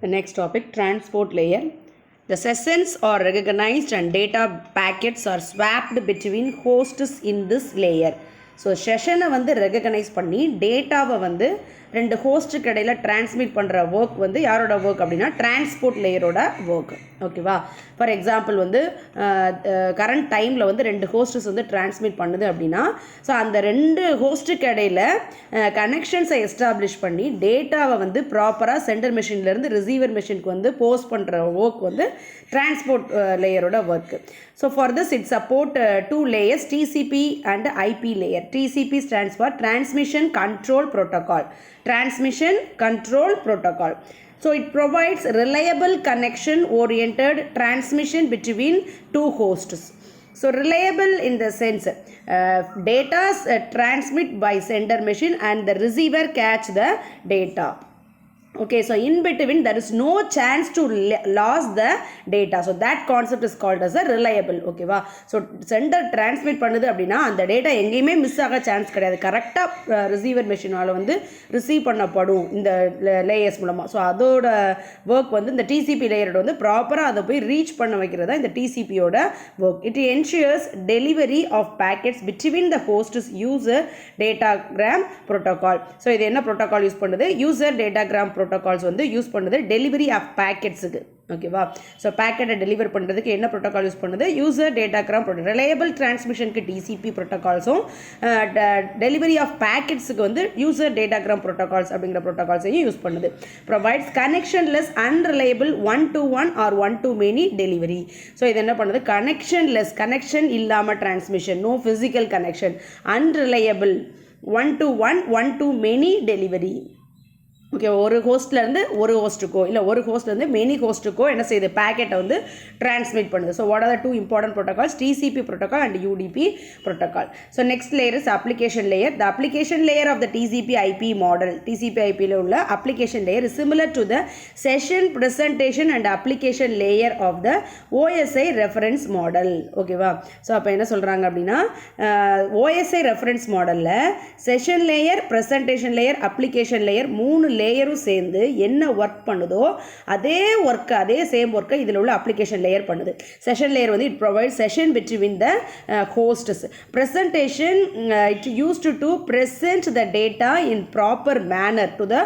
The next topic, transport layer. The sessions are recognized and data packets are swapped between hosts in this layer. So செஷனை வந்து recognise பண்ணி டேட்டாவை வந்து ரெண்டு ஹோஸ்ட்டுக்கு இடையில் டிரான்ஸ்மிட் பண்ணுற ஒர்க் வந்து யாரோட ஒர்க் அப்படின்னா டிரான்ஸ்போர்ட் லேயரோட ஒர்க். ஓகேவா? ஃபார் எக்ஸாம்பிள் வந்து கரண்ட் டைமில் வந்து ரெண்டு ஹோஸ்டஸ் வந்து டிரான்ஸ்மிட் பண்ணுது அப்படின்னா ஸோ அந்த ரெண்டு ஹோஸ்ட்டுக்கு இடையில் கனெக்ஷன்ஸை எஸ்டாப்ளிஷ் பண்ணி டேட்டாவை வந்து ப்ராப்பராக சென்டர் மெஷின்லேருந்து ரிசீவர் மெஷினுக்கு வந்து போஸ்ட் பண்ணுற ஒர்க் வந்து டிரான்ஸ்போர்ட் லேயரோட work. So for this it support two layers, TCP and IP layer. TCP stands for Transmission Control Protocol. Transmission Control Protocol. So it provides reliable connection oriented transmission between two hosts. So reliable in the sense data transmit by sender machine and the receiver catch the data. Okay, so in between there is no chance to lose the data. So that concept is called as a reliable. Okay va? So sender transmit பண்ணுது அப்படின்னா அந்த data எங்கேயுமே miss ஆக chance கிடையாது. கரெக்டாக receiver மெஷினால் வந்து receive பண்ணப்படும் இந்த லேயர்ஸ் மூலமாக. ஸோ அதோட ஒர்க் வந்து இந்த டிசிபி லேயரோட வந்து ப்ராப்பராக அதை போய் ரீச் பண்ண வைக்கிறதா இந்த டிசிபியோட work. It ensures delivery of packets between the hosts user datagram protocol. So இது என்ன ப்ரோட்டோகால் யூஸ் பண்ணுது? யூசர் டேட்டாகிராம் ப்ரோட்டோகால்ஸ் வந்து யூஸ் பண்ணுது டெலிவரி ஆஃப் பேக்கெட்ஸுக்கு. ஓகேவா? ஸோ பேக்கெட்டை டெலிவர் பண்ணுறதுக்கு என்ன ப்ரோட்டோகால் யூஸ் பண்ணுது? User datagram protocol. ரிலையபிள் டிரான்ஸ்மிஷனுக்கு டிசிபி ப்ரோட்டோகால்ஸும் டெலிவரி ஆஃப் பேக்கெட்ஸுக்கு வந்து யூசர் டேட்டாகிராம் ப்ரோட்டோகால்ஸ் அப்படிங்கிற ப்ரோட்டோகால்ஸையும் யூஸ் பண்ணுது. Provides connectionless unreliable 1-to-1 or 1-to-many delivery. So இது என்ன பண்ணுது? கனெக்ஷன்லெஸ், கனெக்ஷன் இல்லாமல் transmission, no physical connection. Unreliable 1-to-1, 1-to-many delivery. Okay, ஒரு ஹோஸ்ட்லேருந்து ஒரு ஹோஸ்ட்டுக்கோ இல்லை ஒரு ஹோஸ்ட்லேருந்து மெனி ஹோஸ்ட்டுக்கோ என்ன செய்யுது? பேக்கெட்டை வந்து டிரான்ஸ்மிட் பண்ணுது. So what are the two important protocols? TCP protocol and UDP protocol. So next layer is application layer. The application layer of the TCP IP model, TCP ஐபியில் உள்ள application layer is similar to the session presentation and application layer of the OSI reference model. ஓகேவா? So அப்போ என்ன சொல்கிறாங்க அப்படின்னா OSI reference மாடலில் session layer, presentation layer, application layer மூணு லேயரும் சேர்ந்து என்ன ஒர்க் பண்ணுதோ அதே ஒர்க்கு, அதே சேம் ஒர்க்கை இதில் உள்ள அப்ளிகேஷன் லேயர் பண்ணுது. செஷன் லேயர் வந்து it provide session between the hosts. Presentation it used to present the data in proper manor to the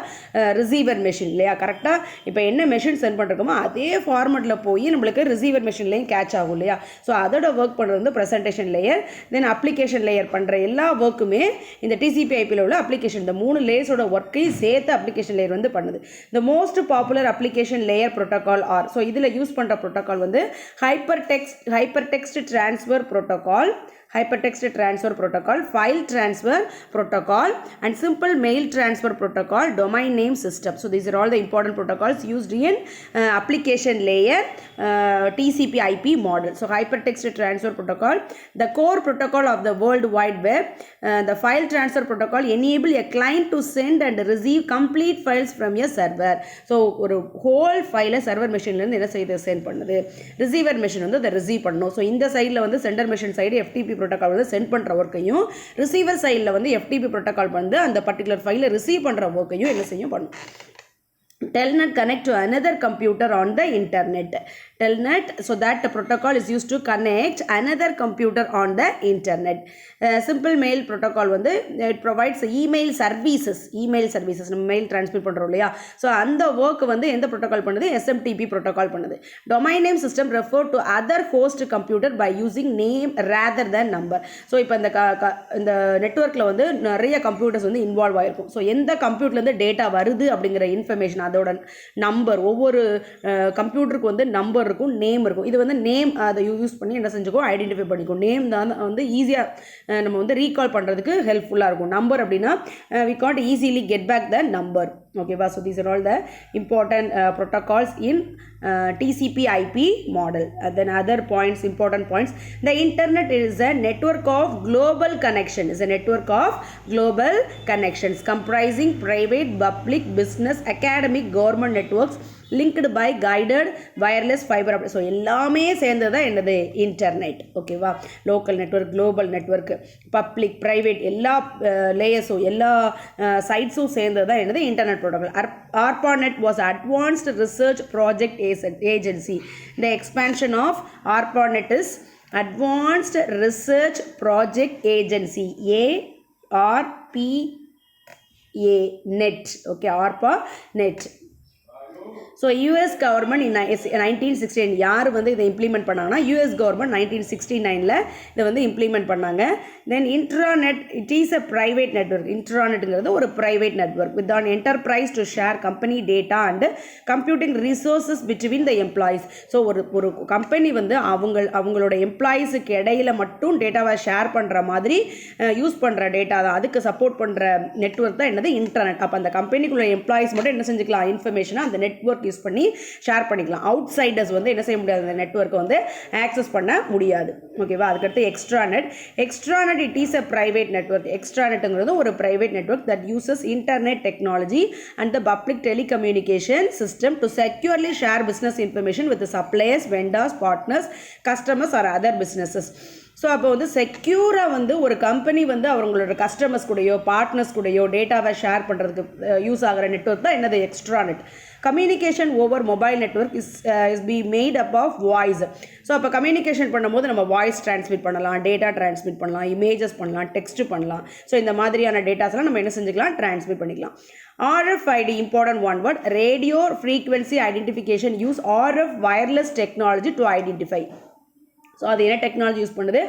receiver machine. இல்லையா? கரெக்டாக இப்போ என்ன மெஷின் சென்ட் பண்ணுறோமோ அதே ஃபார்மெட்டில் போய் நம்மளுக்கு ரிசீவர் மெஷின்லேயும் கேட்ச் ஆகும். இல்லையா? ஸோ அதோட ஒர்க் பண்ணுறது வந்து ப்ரெசன்டேஷன் லேயர். தென் அப்ளிகேஷன் லேயர் பண்ணுற எல்லா ஒர்க்குமே இந்த டிசிபி ஐபியில் உள்ள அப்ளிகேஷன், இந்த மூணு லேயர்ஸோட ஒர்க்கையும் சேர்த்து அப்ளிகேஷன் லேயர் வந்து பண்ணுது. The most popular application layer protocol are, so இதில் யூஸ் பண்ணுற protocol வந்து hypertext transfer protocol, hypertext transfer protocol, file transfer protocol and simple mail transfer protocol, domain name system. So these are all the important protocols used in application layer TCP IP model. So hypertext transfer protocol, the core protocol of the World Wide Web. The file transfer protocol enable a client to send and receive complete files from a server. So ஒரு whole file server machineலேருந்து என்ன செய்து send பண்ணுது? Receiver machine வந்து அதை receive பண்ணணும். So இந்த சைடில் வந்து centre machine side FTP protocol வந்து சென்ட் பண்ணுற ஒர்க்கையும், ரிசீவர் சைடில் வந்து FTP ப்ரோட்டோகால் வந்து அந்த பர்டிகுலர் ஃபைலை ரிசீவ் பண்ணுற ஒர்க்கையும் என்ன செய்யும்? பண்ணும். Telnet connect to another computer on the internet. Telnet, so that the protocol is used to connect another computer on the internet. Simple mail protocol வந்து it provides email services. நம்ம mail transmit பண்ணுறோம் இல்லையா? So அந்த work வந்து எந்த protocol பண்ணுது? SMTP protocol பண்ணுது. Domain name system refer to other host computer by using name rather than number. So இப்போ இந்த நெட்வொர்க்கில் வந்து நிறைய கம்ப்யூட்டர்ஸ் வந்து இன்வால்வ் ஆகிருக்கும். ஸோ எந்த கம்ப்யூட்டர்லேருந்து டேட்டா வருது அப்படிங்கிற இன்ஃபர்மேஷன், அதோட நம்பர், ஒவ்வொரு கம்ப்யூட்டருக்கு வந்து நம்பர் இருக்கும், நேம் இருக்கும். இது வந்து நேம் அதை யூஸ் பண்ணி என்ன செஞ்சுக்கோ? ஐடென்டிஃபை பண்ணிக்கும். நேம் தான் வந்து ஈஸியாக நம்ம வந்து ரீகால் பண்ணுறதுக்கு ஹெல்ப்ஃபுல்லாக இருக்கும். நம்பர் அப்படின்னா we can't easily get back the number. ஓகேவா? So these are all the important protocols in TCP IP model. Then other points, important points. The internet is a network of global connection. Is a network of global connections comprising private, public, business, academic, government networks linked by guided wireless fiber fibre அப்படி. So எல்லாமே சேர்ந்தது தான் என்னது internet. ஓகேவா, local network, global network, public, private எல்லா லேயர்ஸும் எல்லா சைட்ஸும் சேர்ந்தது தான் என்னது internet protocol. ARPANET was advanced research project agency. The expansion of ARPANET is Advanced Research Project Agency, ARPA net. Okay, ARPANET. So US government 1969 யார் வந்து இதை implement பண்ணாங்கன்னா US government 1969 இதை வந்து இம்ப்ளிமெண்ட் பண்ணாங்க. Then intranet, it is a private network. இன்ட்ராநெட்டுங்கிறது ஒரு private network with an enterprise to share company data and computing resources between the employees. So ஒரு கம்பெனி வந்து அவங்களோட எம்ப்ளாயீஸுக்கு இடையில மட்டும் டேட்டாவை ஷேர் பண்ணுற மாதிரி யூஸ் பண்ணுற டேட்டா தான், அதுக்கு சப்போர்ட் பண்ணுற நெட்வொர்க் தான் என்னது இன்டர்நெட். அப்போ அந்த கம்பெனிக்குள்ள எம்ப்ளாயீஸ் மட்டும் என்ன செஞ்சுக்கலாம், இன்ஃபர்மேஷனை அந்த நெட்வொர்க் யூஸ் பண்ணி ஷேர் பண்ணிக்கலாம். அவுட் சைடர்ஸ் வந்து என்ன செய்ய முடியாது, அந்த நெட்வொர்க்கை வந்து ஆக்சஸ் பண்ண முடியாது. ஓகேவா, அதுக்கடுத்து extranet. Extranet it is a private network. எக்ஸ்ட்ராநெட்ங்கிறது ஒரு private network that uses internet technology and the public telecommunication system to securely share business information with suppliers, vendors, partners, customers or other businesses. So அப்போ வந்து செக்யூராக வந்து ஒரு company வந்து அவங்களோட customers கூடயோ partners கூடயோ டேட்டாவை ஷேர் பண்ணுறதுக்கு யூஸ் ஆகிற நெட்வொர்க் தான் என்னது extranet. Communication over mobile network is be made up of voice. So அப்போ கம்யூனிகேஷன் பண்ணும்போது நம்ம வாய்ஸ் ட்ரான்ஸ்மிட் பண்ணலாம், டேட்டா ட்ரான்ஸ்மிட் பண்ணலாம், இமேஜஸ் பண்ணலாம், டெக்ஸ்ட் பண்ணலாம். ஸோ இந்த மாதிரியான டேட்டாஸ்லாம் நம்ம என்ன செஞ்சுக்கலாம், ட்ரான்ஸ்மிட் பண்ணிக்கலாம். RFID, important one word, radio frequency identification, use RF wireless technology to identify. So அது என்ன டெக்னாலஜி யூஸ் பண்ணுது,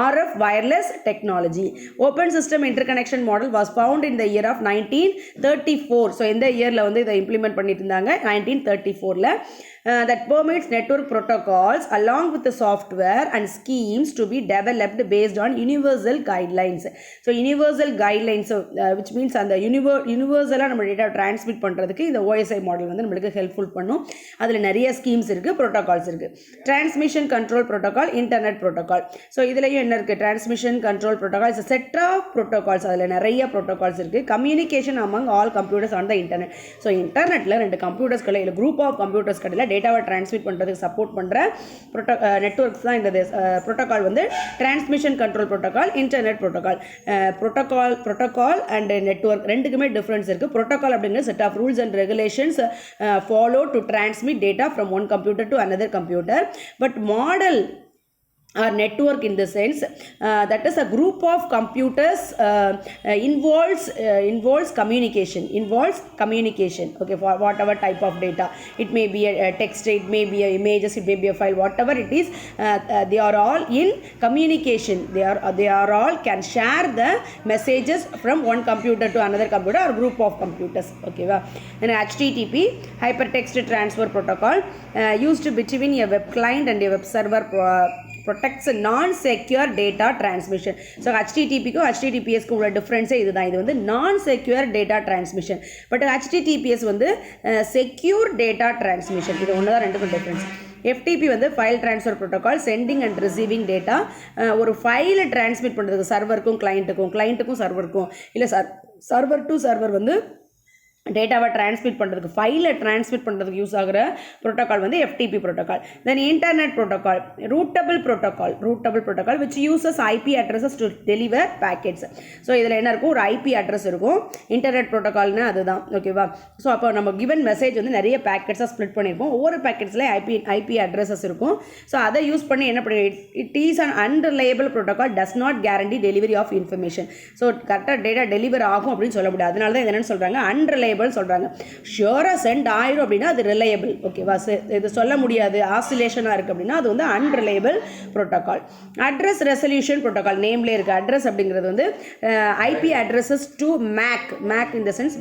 RF wireless technology. Open system interconnection model was found in the year of 1934. So எந்த இயரில் வந்து இதை implement பண்ணிட்டு இருந்தாங்க, 1934. That permits network protocols along with the software and schemes to be developed based on universal guidelines. So universal guidelines, which means அந்த யூனிவர்சலாக நம்ம data transmit பண்ணுறதுக்கு இந்த OSI மாடல் வந்து நம்மளுக்கு ஹெல்ப்ஃபுல் பண்ணும். அதில் நிறைய ஸ்கீம்ஸ் இருக்குது, ப்ரோட்டோகால்ஸ் இருக்குது. Transmission control protocol, internet protocol. So இதுலையும் என்ன இருக்குது, transmission control protocol is set of protocols. அதில் நிறைய ப்ரோட்டோகால்ஸ் இருக்குது. Communication among all computers on the internet. So இன்டர்நெட்டில் 2 கம்ப்யூட்டர்ஸ் கிடையாது, இல்லை குரூப் ஆஃப் கம்ப்யூட்டர்ஸ் கிடையாது, டேட்டாவை டிரான்ஸ்மிட் பண்ணுறதுக்கு சப்போர்ட் பண்ணுற நெட்வொர்க்ஸ் தான் இந்த ப்ரோட்டோகால் வந்து transmission control protocol, internet protocol. Protocol and network ரெண்டுக்குமே டிஃப்ரென்ஸ் இருக்குது. ப்ரோட்டோகால் அப்படிங்கிற set of rules and regulations follow to transmit data from one computer to another computer. But model or network in the sense that is a group of computers involves communication, okay, for whatever type of data. It may be a text, it may be a images, it may be a file, whatever it is, they are all in communication. They are all can share the messages from one computer to another computer or group of computers. Okay va. And HTTP, hypertext transfer protocol, used between a web client and a web server, protects non-secure data transmission. So HTTP-க்கும் HTTPS-க்கும் உள்ள டிஃப்ரென்ஸே இதுதான். இது வந்து non-secure data transmission. But HTTPS வந்து secure data transmission. இது ஒன்று தான் ரெண்டுக்கும் difference. FTP வந்து file transfer protocol, sending and receiving data. ஒரு ஃபைலை டிரான்ஸ்மிட் பண்ணுறதுக்கு சர்வருக்கும் கிளைண்ட்டுக்கும் சர்வருக்கும் இல்லை சர்வர் டு சர்வர் வந்து டேட்டாவை டிரான்ஸ்மிட் பண்ணுறதுக்கு, ஃபைலை டிரான்ஸ்மிட் பண்ணுறதுக்கு யூஸ் ஆகிற ப்ரோட்டோகால் வந்து FTP protocol. Then internet protocol, routable protocol which uses IP addresses to deliver packets. So இதில் என்ன இருக்கும், ஒரு IP அட்ரஸ் இருக்கும். இன்டர்நெட் ப்ரோட்டோகால்னு அதுதான். ஓகேவா. ஸோ அப்போ நம்ம கிவன் மெசேஜ் வந்து நிறைய பேக்கெட்ஸாக ஸ்ப்ளிட் பண்ணியிருப்போம். ஒவ்வொரு பேக்கெட்ஸ்லேயும் IP அட்ரஸஸ் இருக்கும். ஸோ அதை யூஸ் பண்ணி என்ன பண்ணி, it is an unreliable protocol, does not guarantee delivery of information. So கரெக்டாக டேட்டா டெலிவரி ஆகும் அப்படின்னு சொல்ல முடியாது. அதனால தான் என்னென்னு சொல்கிறாங்க, அன்ரிலையபிள் சொல்கிறாங்க. ஷியோராக சென்ட் ஆயிரும் அப்படின்னா அது ரிலையபிள். ஓகேவா. இது சொல்ல முடியாது, ஆசிலேஷனாக இருக்குது அப்படின்னா அது வந்து unreliable protocol. Address resolution protocol, நேம்லேயே இருக்குது. அட்ரஸ் அப்படிங்கிறது வந்து IP addresses to MAC in the sense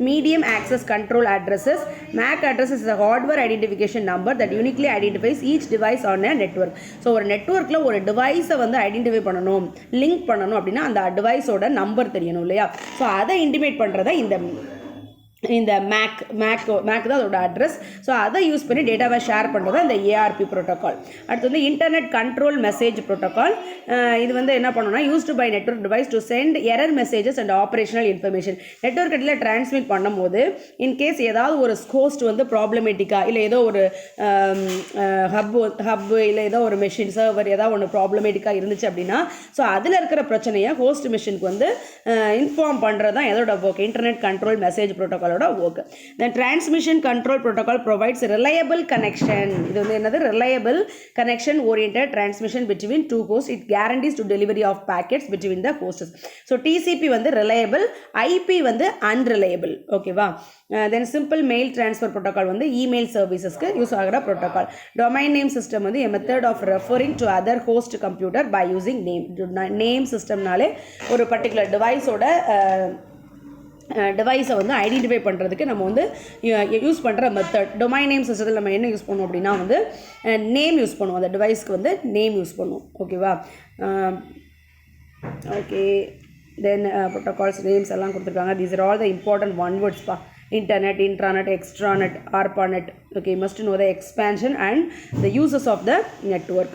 medium access control addresses. MAC addresses is a hardware identification number that uniquely identifies each device on a network. So ஒரு நெட்வொர்க்கில் ஒரு டிவைஸை வந்து identify பண்ணணும், link பண்ணணும் அப்படின்னா அந்த டிவைஸோட நம்பர் தெரியணும் இல்லையா. ஸோ அதை இன்டிமேட் பண்ணுறதா இந்த இந்த மேக் தான் அதோட அட்ரஸ். ஸோ அதை யூஸ் பண்ணி டேட்டாவை ஷேர் பண்ணுறது இந்த ஏஆர்பி ப்ரோட்டோக்கால். அடுத்து வந்து இன்டர்நெட் கண்ட்ரோல் மெசேஜ் ப்ரோட்டோக்கால். இது வந்து என்ன பண்ணணும்னா used by network device to send error messages and operational information. Network இடையில் டிரான்ஸ்மிட் பண்ணும்போது இன்கேஸ் ஏதாவது ஒரு ஹோஸ்ட் வந்து ப்ராப்ளமேட்டிக்காக இல்லை ஏதோ ஒரு ஹப்பு இல்லை ஏதோ ஒரு மெஷின் சர்வர் ஏதாவது ஒன்று ப்ராப்ளமேட்டிக்காக இருந்துச்சு அப்படின்னா ஸோ அதில் இருக்கிற பிரச்சனையை ஹோஸ்ட் மிஷினுக்கு வந்து இன்ஃபார்ம் பண்ணுறது தான் எதோட work internet control message protocol work. Then transmission control protocol provides reliable connection. இது வந்து என்னது reliable connection oriented transmission between two hosts. It guarantees to delivery of packets between the hosts. So TCP வந்து reliable, IP வந்து unreliable. ஓகேவா? Then simple mail transfer protocol வந்து email servicesக்கு use ஆகிற protocol. Domain name system வந்து a method of referring to other host computer by using name. Name systemனாலே ஒரு particular deviceோட டிவைஸை வந்து identify பண்ணுறதுக்கு நம்ம வந்து யூஸ் பண்ணுற மெத்தட். டொமைன் நேம் சிஸ்டத்தில் நம்ம என்ன யூஸ் பண்ணுவோம் அப்படின்னா வந்து நேம் யூஸ் பண்ணுவோம். அந்த டிவைஸ்க்கு வந்து நேம் யூஸ் பண்ணுவோம். ஓகேவா? ஓகே, தென் ப்ரோட்டோகால்ஸ் நேம்ஸ் எல்லாம் கொடுத்துருக்காங்க. These are all the important one வேர்ட்ஸ்ப்பா. Internet, intranet, extranet, ARPANET. Okay, you must know the expansion and the uses of the network.